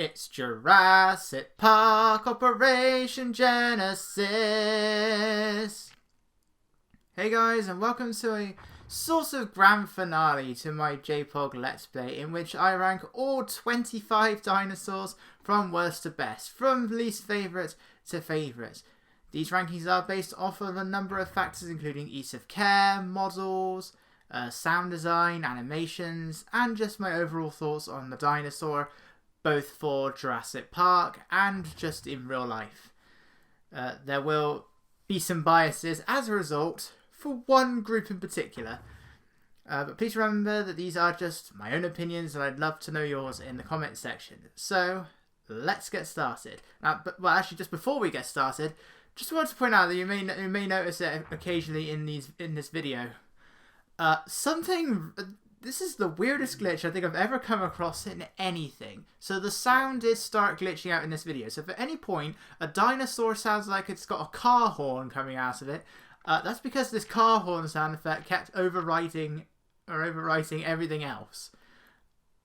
It's Jurassic Park Operation Genesis. Hey guys, and welcome to a sort of grand finale to my JPOG Let's Play, in which I rank all 25 dinosaurs from worst to best, from least favourite to favourite. These rankings are based off of a number of factors including ease of care, models, sound design, animations, and just my overall thoughts on the dinosaur, both for Jurassic Park and just in real life. There will be some biases as a result for one group in particular. But please remember that these are just my own opinions, and I'd love to know yours in the comments section. So, let's get started. Actually, just before we get started, just wanted to point out that you may notice it occasionally in this video. This is the weirdest glitch I think I've ever come across in anything. So the sound did start glitching out in this video. So if at any point a dinosaur sounds like it's got a car horn coming out of it, that's because this car horn sound effect kept overwriting everything else.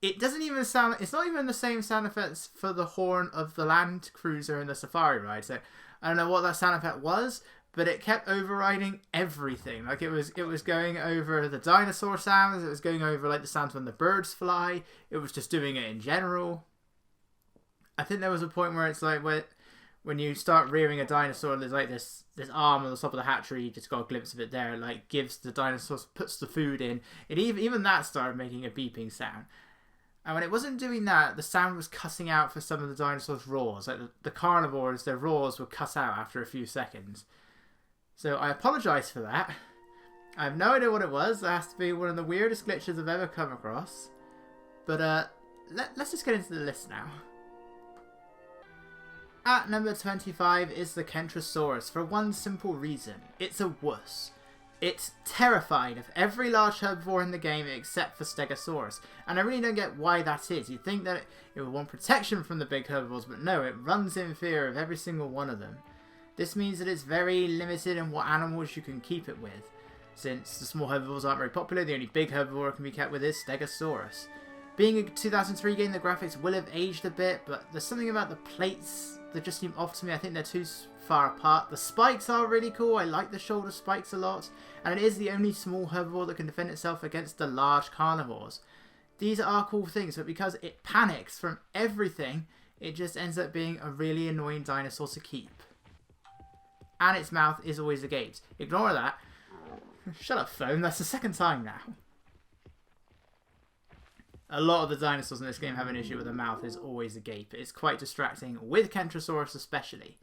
It doesn't even sound, it's not even the same sound effects for the horn of the Land Cruiser in the Safari ride. So I don't know what that sound effect was, but it kept overriding everything. Like it was going over the dinosaur sounds, it was going over like the sounds when the birds fly, it was just doing it in general. I think there was a point where it's like when you start rearing a dinosaur, there's like this arm on the top of the hatchery, you just got a glimpse of it there, it like gives the dinosaurs, puts the food in. It even that started making a beeping sound. And when it wasn't doing that, the sound was cutting out for some of the dinosaurs' roars. Like the carnivores, their roars would cut out after a few seconds. So I apologise for that. I have no idea what it was. That has to be one of the weirdest glitches I've ever come across. But let's just get into the list now. At number 25 is the Kentrosaurus for one simple reason. It's a wuss. It's terrified of every large herbivore in the game except for Stegosaurus. And I really don't get why that is. You'd think that it would want protection from the big herbivores, but no, it runs in fear of every single one of them. This means that it's very limited in what animals you can keep it with. Since the small herbivores aren't very popular, the only big herbivore it can be kept with is Stegosaurus. Being a 2003 game, the graphics will have aged a bit, but there's something about the plates that just seem off to me. I think they're too far apart. The spikes are really cool. I like the shoulder spikes a lot. And it is the only small herbivore that can defend itself against the large carnivores. These are cool things, but because it panics from everything, it just ends up being a really annoying dinosaur to keep. And its mouth is always agape. Ignore that. Shut up, phone. That's the second time now. A lot of the dinosaurs in this game have an issue with the mouth is always agape. It's quite distracting, with Kentrosaurus especially.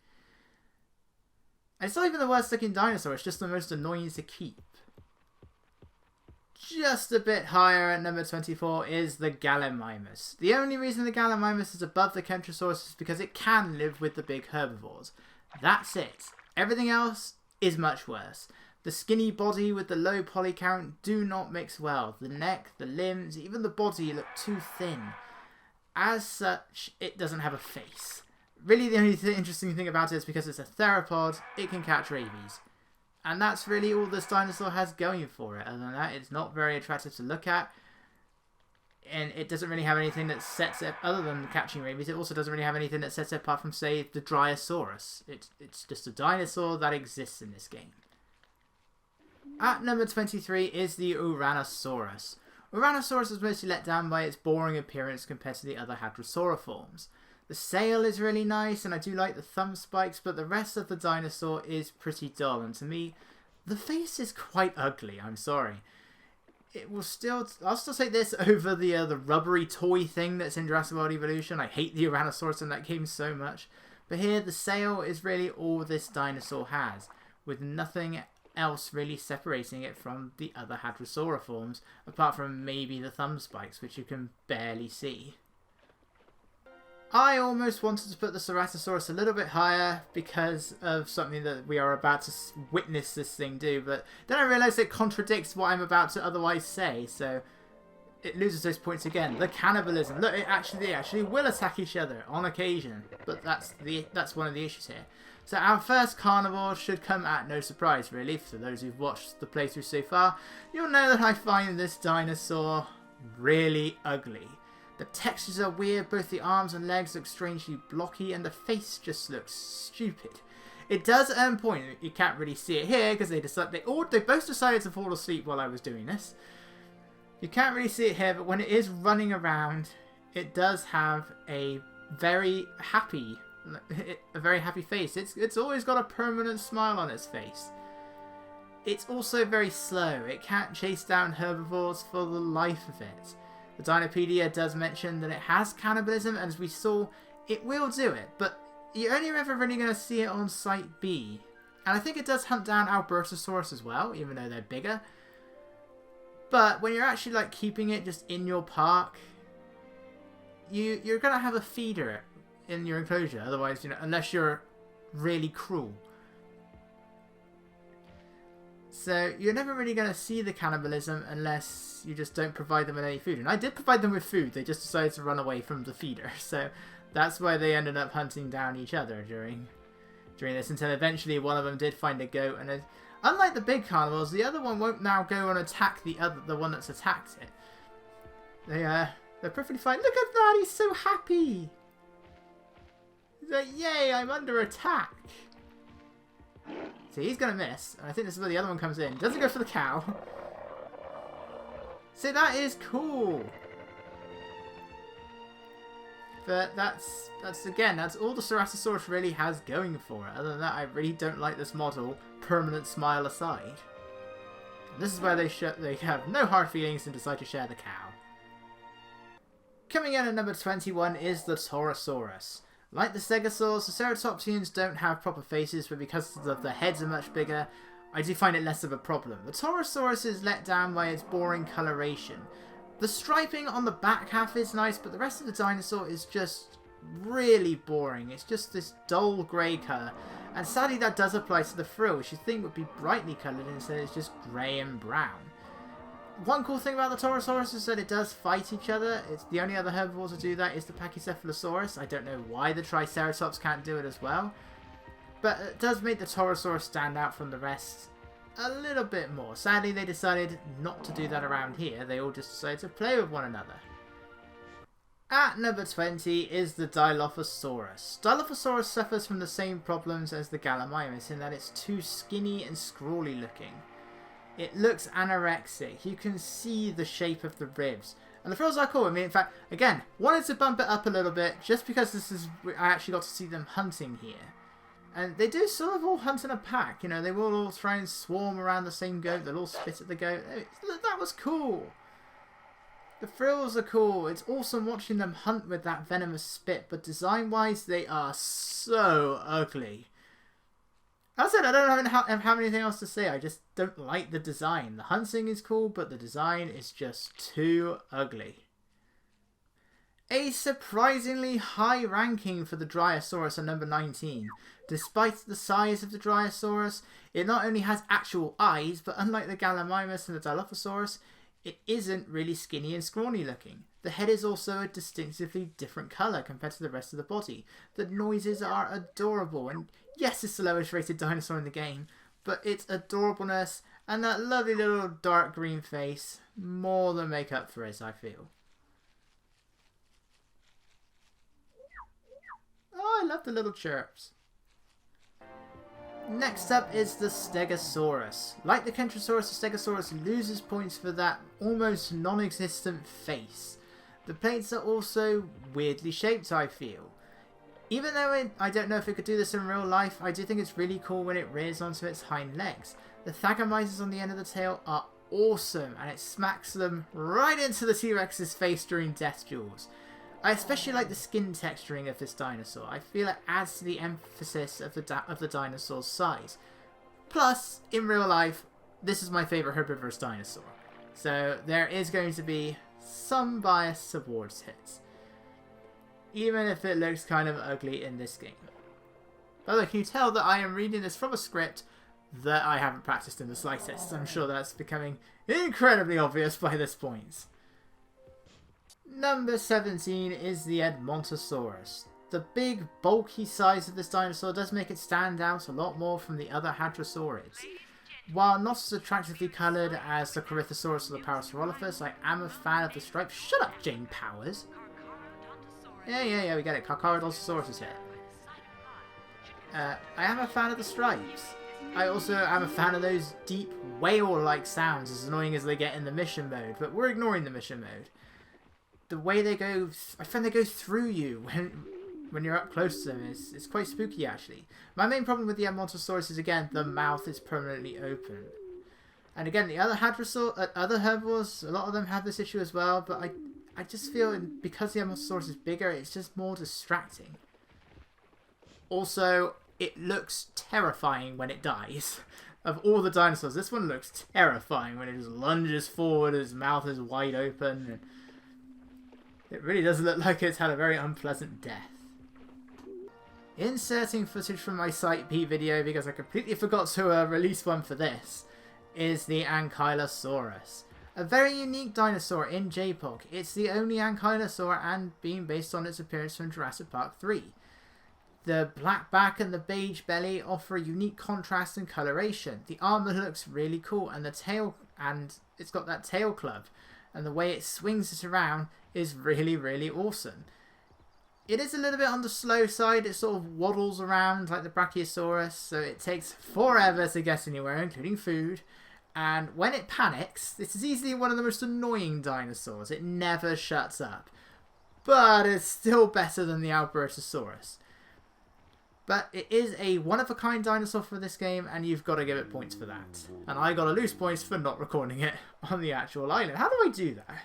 And it's not even the worst looking dinosaur, it's just the most annoying to keep. Just a bit higher at number 24 is the Gallimimus. The only reason the Gallimimus is above the Kentrosaurus is because it can live with the big herbivores. That's it. Everything else is much worse. The skinny body with the low poly count do not mix well. The neck, the limbs, even the body look too thin. As such, it doesn't have a face. Really the only interesting thing about it is because it's a theropod, it can catch rabies. And that's really all this dinosaur has going for it. Other than that, it's not very attractive to look at. And it doesn't really have anything that sets it, other than catching rabies, it also doesn't really have anything that sets it apart from, say, the Dryosaurus. It's just a dinosaur that exists in this game. At number 23 is the Ouranosaurus. Ouranosaurus is mostly let down by its boring appearance compared to the other hadrosauriforms. The sail is really nice, and I do like the thumb spikes, but the rest of the dinosaur is pretty dull, and to me, the face is quite ugly, I'm sorry. I'll still take this over the rubbery toy thing that's in Jurassic World Evolution. I hate the Ouranosaurus in that game so much. But here, the sail is really all this dinosaur has, with nothing else really separating it from the other hadrosauriforms, apart from maybe the thumb spikes, which you can barely see. I almost wanted to put the Ceratosaurus a little bit higher because of something that we are about to witness this thing do, but then I realised it contradicts what I'm about to otherwise say, so it loses those points again. The cannibalism. Look, they actually will attack each other on occasion, but that's one of the issues here. So our first carnivore should come at no surprise, really, for those who've watched the playthrough so far. You'll know that I find this dinosaur really ugly. The textures are weird, both the arms and legs look strangely blocky, and the face just looks stupid. It does earn point. You can't really see it here because they both decided to fall asleep while I was doing this. You can't really see it here, but when it is running around, it does have a very happy face. It's always got a permanent smile on its face. It's also very slow. It can't chase down herbivores for the life of it. The Dinopedia does mention that it has cannibalism, and as we saw, it will do it, but you're only ever really going to see it on Site B. And I think it does hunt down Albertosaurus as well, even though they're bigger. But when you're actually like keeping it just in your park, you're going to have a feeder in your enclosure. Otherwise, you know, unless you're really cruel. So you're never really going to see the cannibalism unless you just don't provide them with any food. And I did provide them with food. They just decided to run away from the feeder. So that's why they ended up hunting down each other during this, until eventually one of them did find a goat. And unlike the big carnivores, the other one won't now go and attack the one that's attacked it. They're perfectly fine. Look at that! He's so happy. He's like, "Yay! I'm under attack." See, he's gonna miss. And I think this is where the other one comes in. Doesn't go for the cow. See, that is cool. But that's all the Ceratosaurus really has going for it. Other than that, I really don't like this model, permanent smile aside. This is where they have no hard feelings and decide to share the cow. Coming in at number 21 is the Torosaurus. Like the Stegosaurs, the Ceratopsians don't have proper faces, but because the heads are much bigger, I do find it less of a problem. The Torosaurus is let down by its boring coloration. The striping on the back half is nice, but the rest of the dinosaur is just really boring. It's just this dull grey colour. And sadly that does apply to the frill, which you think would be brightly coloured, and instead it's just grey and brown. One cool thing about the Torosaurus is that it does fight each other. It's the only other herbivore to do that is the Pachycephalosaurus. I don't know why the Triceratops can't do it as well. But it does make the Torosaurus stand out from the rest a little bit more. Sadly, they decided not to do that around here. They all just decided to play with one another. At number 20 is the Dilophosaurus. Dilophosaurus suffers from the same problems as the Gallimimus in that it's too skinny and scrawly looking. It looks anorexic. You can see the shape of the ribs. And the frills are cool. I mean, in fact, again, wanted to bump it up a little bit just because I actually got to see them hunting here. And they do sort of all hunt in a pack. You know, they will all try and swarm around the same goat. They'll all spit at the goat. That was cool. The frills are cool. It's awesome watching them hunt with that venomous spit. But design-wise, they are so ugly. As I said, I don't have anything else to say. I just don't like the design. The hunting is cool, but the design is just too ugly. A surprisingly high ranking for the Dryosaurus at number 19. Despite the size of the Dryosaurus, it not only has actual eyes, but unlike the Gallimimus and the Dilophosaurus, it isn't really skinny and scrawny looking. The head is also a distinctively different colour compared to the rest of the body. The noises are adorable, and yes, it's the lowest rated dinosaur in the game, but its adorableness and that lovely little dark green face more than make up for it, I feel. Oh, I love the little chirps. Next up is the Stegosaurus. Like the Kentrosaurus, the Stegosaurus loses points for that almost non-existent face. The plates are also weirdly shaped, I feel. Even though I don't know if it could do this in real life, I do think it's really cool when it rears onto its hind legs. The thagomizers on the end of the tail are awesome, and it smacks them right into the T-Rex's face during death duels. I especially like the skin texturing of this dinosaur. I feel it adds to the emphasis of the dinosaur's size. Plus, in real life, this is my favourite herbivorous dinosaur. So there is going to be some bias towards it. Even if it looks kind of ugly in this game. By the way, can you tell that I am reading this from a script that I haven't practiced in the slightest? I'm sure that's becoming incredibly obvious by this point. Number 17 is the Edmontosaurus. The big, bulky size of this dinosaur does make it stand out a lot more from the other Hadrosaurids. While not as attractively coloured as the Corythosaurus or the Parasaurolophus, I am a fan of the stripes. Shut up, Jane Powers! Yeah, we get it. Carcharodontosaurus is here. I am a fan of the stripes. I also am a fan of those deep whale-like sounds, as annoying as they get in the mission mode, but we're ignoring the mission mode. The way they go, I find they go through you when you're up close to them. It's quite spooky, actually. My main problem with the Edmontosaurus is, again, the mouth is permanently open. And again, the other herbivores, a lot of them have this issue as well, but I just feel because the Edmontosaurus is bigger, it's just more distracting. Also, it looks terrifying when it dies. Of all the dinosaurs, this one looks terrifying when it just lunges forward, its mouth is wide open. And it really does look like it's had a very unpleasant death. Inserting footage from my Site B video, because I completely forgot to release one for this, is the Ankylosaurus. A very unique dinosaur in JPOG. It's the only Ankylosaur and being based on its appearance from Jurassic Park 3. The black back and the beige belly offer a unique contrast and coloration. The armor looks really cool, and the tail, and it's got that tail club, and the way it swings it around is really, really awesome. It is a little bit on the slow side. It sort of waddles around like the Brachiosaurus, so it takes forever to get anywhere, including food. And when it panics, this is easily one of the most annoying dinosaurs. It never shuts up. But it's still better than the Albertosaurus. But it is a one-of-a-kind dinosaur for this game, and you've got to give it points for that. And I got to lose points for not recording it on the actual island. How do I do that?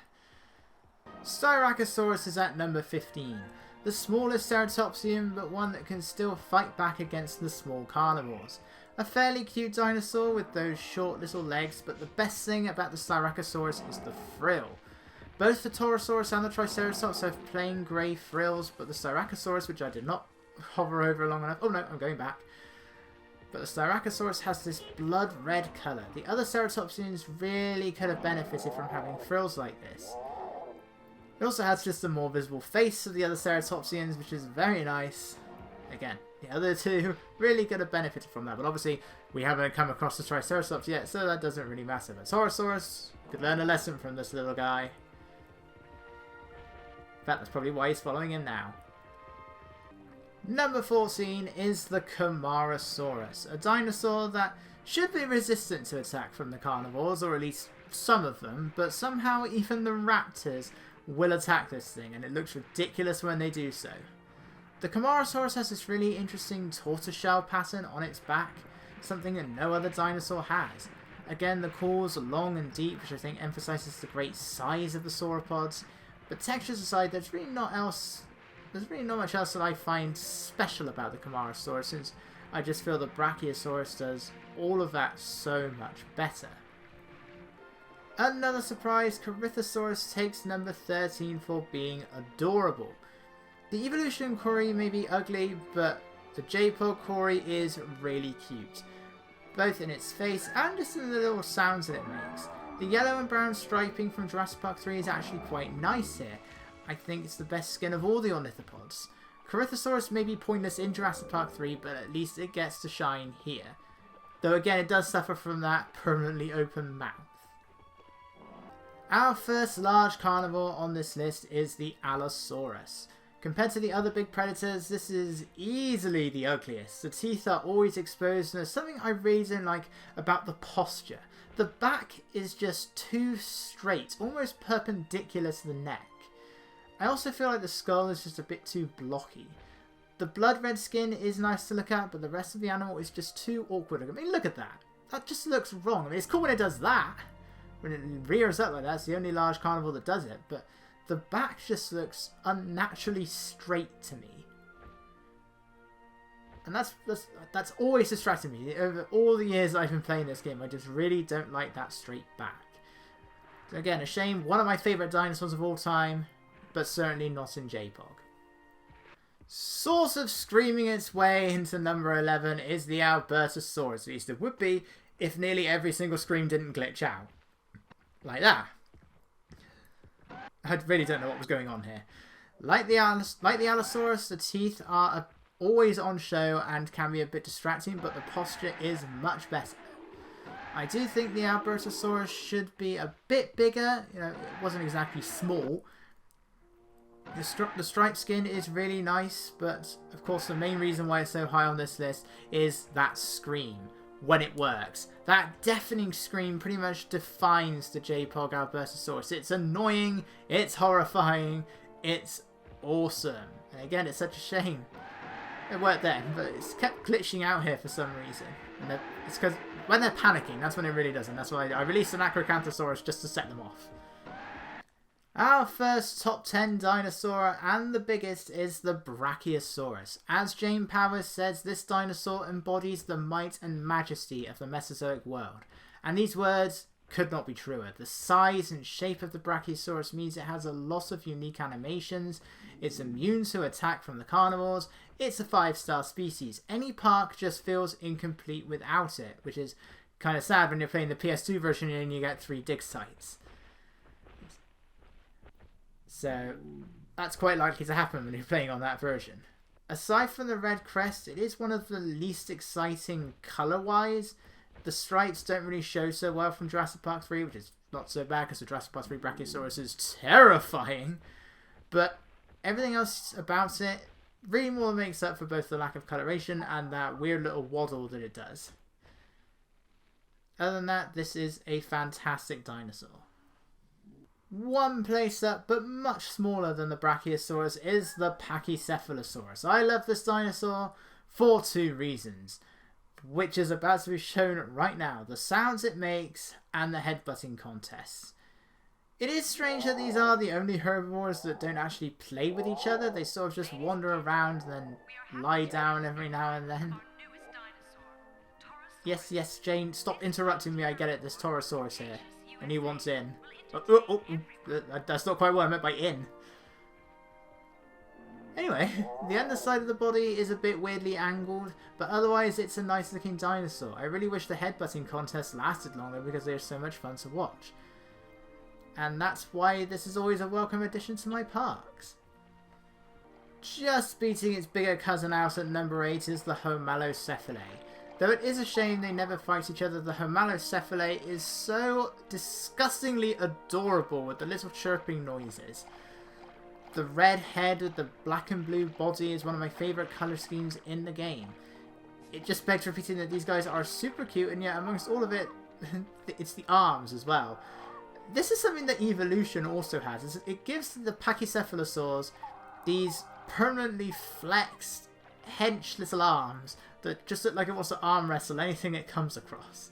Styracosaurus is at number 15. The smallest ceratopsian, but one that can still fight back against the small carnivores. A fairly cute dinosaur with those short little legs, but the best thing about the Styracosaurus is the frill. Both the Torosaurus and the Triceratops have plain grey frills, but the Styracosaurus, which I did not hover over long enough. Oh no, I'm going back. But the Styracosaurus has this blood red colour. The other ceratopsians really could have benefited from having frills like this. It also has just a more visible face of the other ceratopsians, which is very nice. Again, the other two really could have benefited from that, but obviously we haven't come across the Triceratops yet, so that doesn't really matter. But Torosaurus could learn a lesson from this little guy. In fact, that's probably why he's following him now. Number 14 is the Camarasaurus, a dinosaur that should be resistant to attack from the carnivores, or at least some of them, but somehow even the raptors will attack this thing, and it looks ridiculous when they do so. The Camarasaurus has this really interesting tortoiseshell pattern on its back, something that no other dinosaur has. Again, the claws are long and deep, which I think emphasises the great size of the sauropods, but textures aside, there's really not much else that I find special about the Camarasaurus, since I just feel the Brachiosaurus does all of that so much better. Another surprise, Corythosaurus takes number 13 for being adorable. The evolution Cory may be ugly, but the JPOG Cory is really cute, both in its face and just in the little sounds that it makes. The yellow and brown striping from Jurassic Park 3 is actually quite nice here. I think it's the best skin of all the ornithopods. Corythosaurus may be pointless in Jurassic Park 3, but at least it gets to shine here. Though again, it does suffer from that permanently open mouth. Our first large carnivore on this list is the Allosaurus. Compared to the other big predators, this is easily the ugliest. The teeth are always exposed, and there's something I really don't like about the posture. The back is just too straight, almost perpendicular to the neck. I also feel like the skull is just a bit too blocky. The blood red skin is nice to look at, but the rest of the animal is just too awkward. I mean, look at that. That just looks wrong. I mean, it's cool when it does that. When it rears up like that, it's the only large carnivore that does it, but the back just looks unnaturally straight to me. And that's always distracted me. Over all the years I've been playing this game, I just really don't like that straight back. So again, a shame, one of my favourite dinosaurs of all time, but certainly not in JPOG. Sort of screaming its way into number 11 is the Albertosaurus. At least it would be if nearly every single scream didn't glitch out. Like that. I really don't know what was going on here. Like the Allosaurus, the teeth are always on show and can be a bit distracting, but the posture is much better. I do think the Albertosaurus should be a bit bigger. You know, it wasn't exactly small. The striped skin is really nice, but of course the main reason why it's so high on this list is that scream when it works. That deafening scream pretty much defines the JPOG Albertosaurus. It's annoying, it's horrifying, it's awesome. And again, it's such a shame. It worked then, but it's kept glitching out here for some reason. And it's because when they're panicking, that's when it really does, and that's why I released an Acrocanthosaurus just to set them off. Our first top 10 dinosaur, and the biggest, is the Brachiosaurus. As Jane Powers says, this dinosaur embodies the might and majesty of the Mesozoic world. And these words could not be truer. The size and shape of the Brachiosaurus means it has a lot of unique animations, it's immune to attack from the carnivores, it's a 5-star species. Any park just feels incomplete without it, which is kind of sad when you're playing the PS2 version and you get 3 dig sites. So that's quite likely to happen when you're playing on that version. Aside from the red crest, it is one of the least exciting colour-wise. The stripes don't really show so well from Jurassic Park 3, which is not so bad because the Jurassic Park 3 Brachiosaurus is terrifying. But everything else about it really more makes up for both the lack of coloration and that weird little waddle that it does. Other than that, this is a fantastic dinosaur. One place up, but much smaller than the Brachiosaurus, is the Pachycephalosaurus. I love this dinosaur for 2 reasons, which is about to be shown right now. The sounds it makes and the headbutting contests. It is strange that these are the only herbivores that don't actually play with each other. They sort of just wander around and then lie down every now and then. Yes, Jane, stop interrupting me. I get it. There's Torosaurus here, and he wants in. That's not quite what I meant by in. Anyway, the underside of the body is a bit weirdly angled, but otherwise it's a nice looking dinosaur. I really wish the headbutting contest lasted longer because they're so much fun to watch. And that's why this is always a welcome addition to my parks. Just beating its bigger cousin out at number 8 is the Homalocephalae. Though it is a shame they never fight each other, the Homalocephalae is so disgustingly adorable with the little chirping noises. The red head with the black and blue body is one of my favourite colour schemes in the game. It just begs repeating that these guys are super cute, and yet amongst all of it, it's the arms as well. This is something that Evolution also has. It gives the Pachycephalosaurs these permanently flexed, hench little arms that just look like it wants to arm wrestle anything it comes across.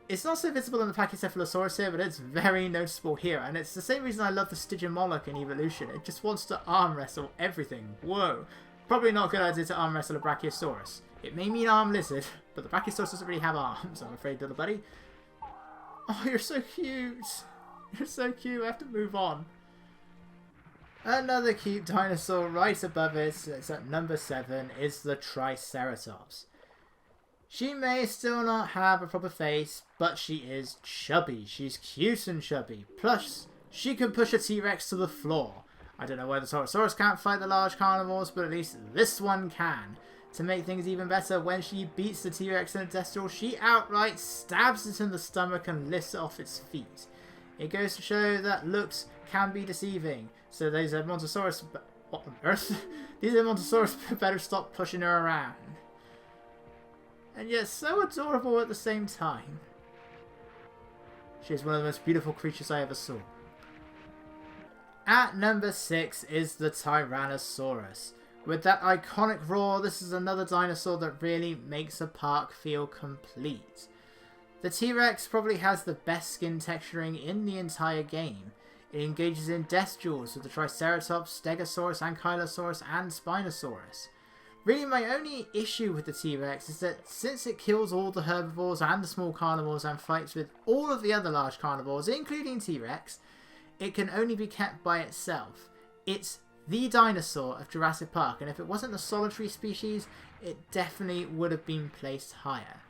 It's not so visible in the Pachycephalosaurus here, but it's very noticeable here, and it's the same reason I love the Stygimoloch in Evolution. It just wants to arm wrestle everything. Whoa. Probably not a good idea to arm wrestle a Brachiosaurus. It may mean arm lizard, but the Brachiosaurus doesn't really have arms, I'm afraid, little buddy. Oh, you're so cute. You're so cute. I have to move on. Another cute dinosaur right above it, it's at number 7, is the Triceratops. She may still not have a proper face, but she is chubby. She's cute and chubby. Plus, she can push a T-Rex to the floor. I don't know why the Torosaurus can't fight the large carnivores, but at least this one can. To make things even better, when she beats the T-Rex in a death duel, she outright stabs it in the stomach and lifts it off its feet. It goes to show that looks can be deceiving. So these Edmontosaurus... What on earth? These Edmontosaurus better stop pushing her around. And yet so adorable at the same time. She is one of the most beautiful creatures I ever saw. At number 6 is the Tyrannosaurus. With that iconic roar, this is another dinosaur that really makes a park feel complete. The T-Rex probably has the best skin texturing in the entire game. It engages in death duels with the Triceratops, Stegosaurus, Ankylosaurus, and Spinosaurus. Really, my only issue with the T-Rex is that since it kills all the herbivores and the small carnivores and fights with all of the other large carnivores, including T-Rex, it can only be kept by itself. It's the dinosaur of Jurassic Park, and if it wasn't a solitary species, it definitely would have been placed higher.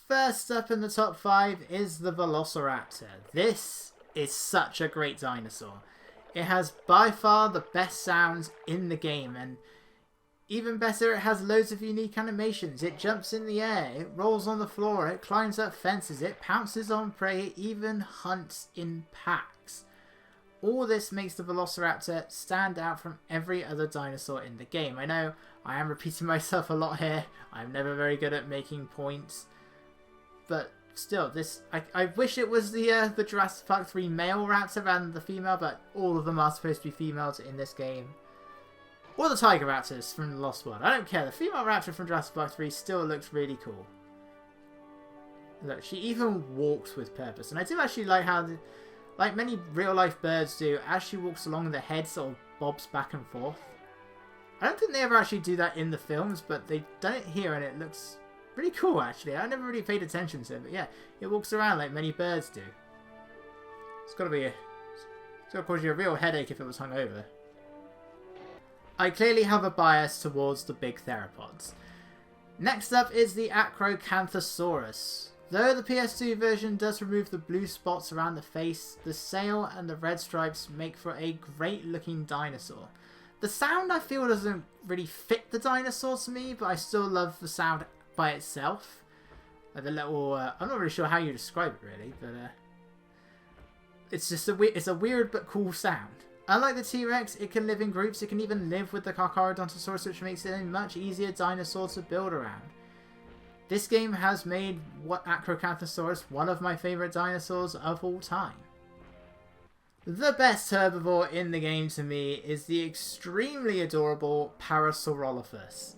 First up in the top 5 is the Velociraptor. This is such a great dinosaur. It has by far the best sounds in the game, and even better, it has loads of unique animations. It jumps in the air, it rolls on the floor, it climbs up fences, it pounces on prey, it even hunts in packs. all this makes the Velociraptor stand out from every other dinosaur in the game. I know I am repeating myself a lot here. I'm never very good at making points. But still, I wish it was the Jurassic Park 3 male raptor rather than the female, but all of them are supposed to be females in this game. Or the Tiger Raptors from The Lost World. I don't care. The female raptor from Jurassic Park 3 still looks really cool. Look, she even walks with purpose. And I do actually like how, like many real-life birds do, as she walks along, the head sort of bobs back and forth. I don't think they ever actually do that in the films, but they've done it here and it looks pretty cool, actually. I never really paid attention to it, but yeah, it walks around like many birds do. It's gotta cause you a real headache if it was hung over. I clearly have a bias towards the big theropods. Next up is the Acrocanthosaurus. Though the PS2 version does remove the blue spots around the face, the sail and the red stripes make for a great looking dinosaur. The sound I feel doesn't really fit the dinosaur to me, but I still love the sound by itself. The little, I'm not really sure how you describe it really, but it's just it's a weird but cool sound. Unlike the T-Rex, it can live in groups. It can even live with the Carcharodontosaurus, which makes it a much easier dinosaur to build around. This game has made Acrocanthosaurus one of my favourite dinosaurs of all time. The best herbivore in the game to me is the extremely adorable Parasaurolophus.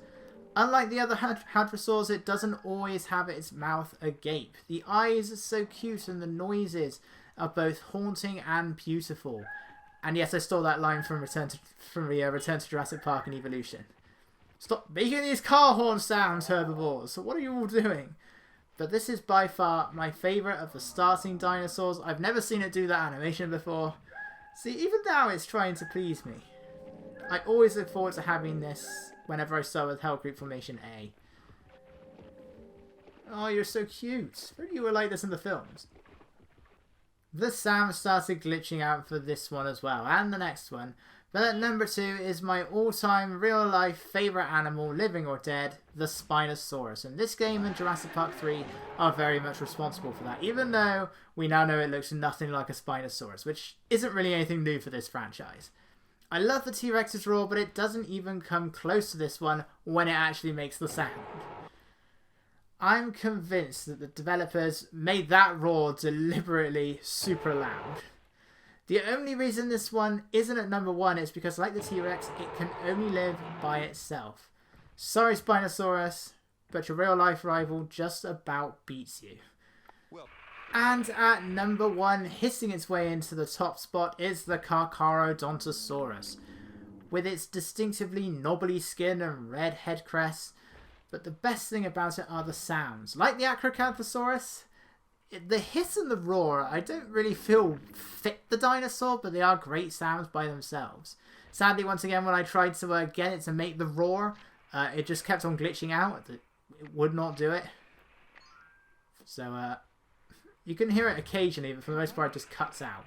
Unlike the other hadrosaurs, it doesn't always have its mouth agape. The eyes are so cute and the noises are both haunting and beautiful. And yes, I stole that line from Return to Jurassic Park and Evolution. Stop making these car horn sounds, herbivores! So what are you all doing? But this is by far my favourite of the starting dinosaurs. I've never seen it do that animation before. See, even now it's trying to please me. I always look forward to having this whenever I start with Hell Creek Formation A. Oh, you're so cute. Maybe you were like this in the films. The sound started glitching out for this one as well, and the next one. But at number 2 is my all-time real-life favourite animal, living or dead, the Spinosaurus. And this game and Jurassic Park 3 are very much responsible for that, even though we now know it looks nothing like a Spinosaurus, which isn't really anything new for this franchise. I love the T-Rex's roar, but it doesn't even come close to this one when it actually makes the sound. I'm convinced that the developers made that roar deliberately super loud. The only reason this one isn't at number 1 is because, like the T-Rex, it can only live by itself. Sorry, Spinosaurus, but your real-life rival just about beats you. And at number 1, hissing its way into the top spot, is the Carcharodontosaurus. With its distinctively knobbly skin and red head crest. But the best thing about it are the sounds. Like the Acrocanthosaurus, the hiss and the roar, I don't really feel fit the dinosaur, but they are great sounds by themselves. Sadly, once again, when I tried to get it to make the roar, it just kept on glitching out. It would not do it. So, you can hear it occasionally, but for the most part, it just cuts out.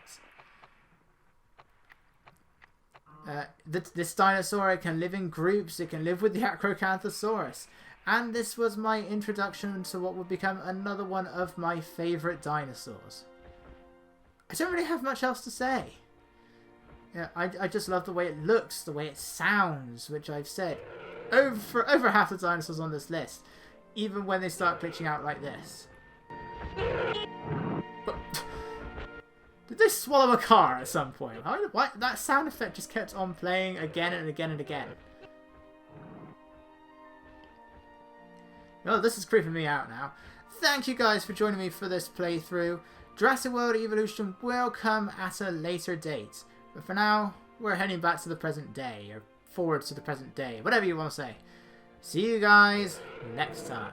This dinosaur, it can live in groups. It can live with the Acrocanthosaurus. And this was my introduction to what would become another one of my favourite dinosaurs. I don't really have much else to say. Yeah, I just love the way it looks, the way it sounds, which I've said for over half the dinosaurs on this list, even when they start glitching out like this. But, did they swallow a car at some point? Why that sound effect just kept on playing again and again and again. Well, this is creeping me out now. Thank you guys for joining me for this playthrough. Jurassic World Evolution will come at a later date. But for now, we're heading back to the present day, or forward to the present day, whatever you want to say. See you guys next time.